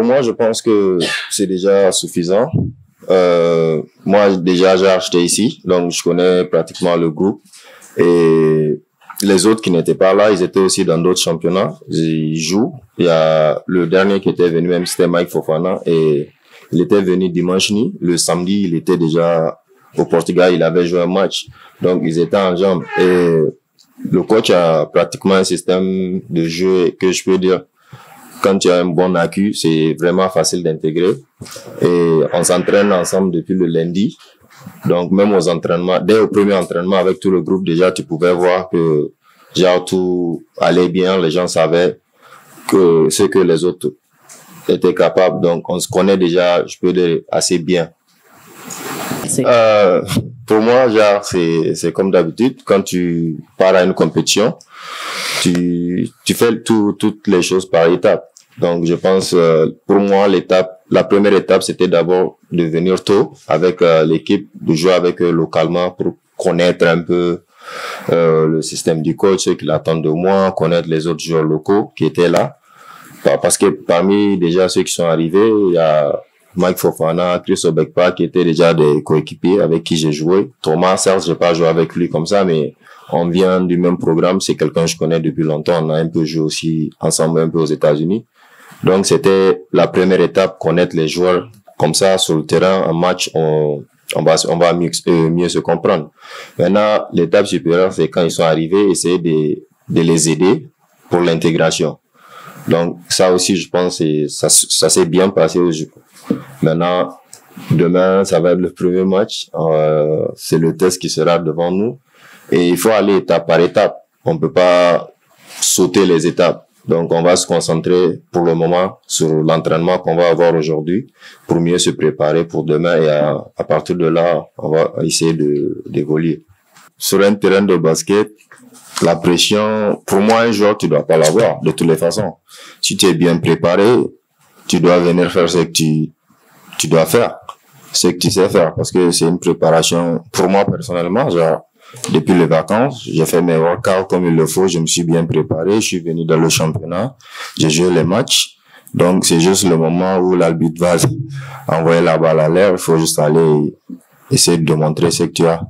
Pour moi, je pense que c'est déjà suffisant. Moi, déjà, j'ai acheté ici, donc je connais pratiquement le groupe. Et les autres qui n'étaient pas là, ils étaient aussi dans d'autres championnats. Ils jouent. Il y a le dernier qui était venu, même c'était Mike Fofana, et il était venu dimanche nuit. Le samedi, il était déjà au Portugal, il avait joué un match. Donc, ils étaient en jambes. Et le coach a pratiquement un système de jeu que je peux dire, quand tu as un bon accu, c'est vraiment facile d'intégrer. Et on s'entraîne ensemble depuis le lundi. Donc, même aux entraînements, dès le premier entraînement avec tout le groupe, déjà, tu pouvais voir que, genre, tout allait bien. Les gens savaient que ce que les autres étaient capables. Donc, on se connaît déjà, je peux dire, assez bien. Pour moi, genre, c'est comme d'habitude. Quand tu pars à une compétition, tu fais toutes les choses par étapes. Donc, je pense, pour moi, la première étape, c'était d'abord de venir tôt avec l'équipe, de jouer avec eux localement pour connaître un peu le système du coach, ce qu'il attend de moi, connaître les autres joueurs locaux qui étaient là. Parce que parmi déjà ceux qui sont arrivés, il y a Mike Fofana, Chris Obekpa qui étaient déjà des coéquipiers avec qui j'ai joué. Thomas, certes, j'ai pas joué avec lui comme ça, mais on vient du même programme. C'est quelqu'un que je connais depuis longtemps. On a un peu joué aussi ensemble un peu aux États-Unis. Donc, c'était la première étape, connaître les joueurs comme ça sur le terrain. En match, on va mieux se comprendre. Maintenant, l'étape supérieure, c'est quand ils sont arrivés, essayer de les aider pour l'intégration. Donc, ça aussi, je pense, ça s'est bien passé au jeu. Maintenant, demain, ça va être le premier match. C'est le test qui sera devant nous. Et il faut aller étape par étape. On peut pas sauter les étapes. Donc, on va se concentrer pour le moment sur l'entraînement qu'on va avoir aujourd'hui pour mieux se préparer pour demain. Et à partir de là, on va essayer d'évoluer. Sur un terrain de basket, la pression, pour moi, un joueur, tu dois pas l'avoir de toutes les façons. Si tu es bien préparé, tu dois venir faire ce que tu dois faire, ce que tu sais faire, parce que c'est une préparation, pour moi, personnellement, genre, depuis les vacances, j'ai fait mes workouts comme il le faut, je me suis bien préparé, je suis venu dans le championnat, j'ai joué les matchs, donc c'est juste le moment où l'arbitre va envoyer la balle à l'air, il faut juste aller essayer de démontrer ce que tu as.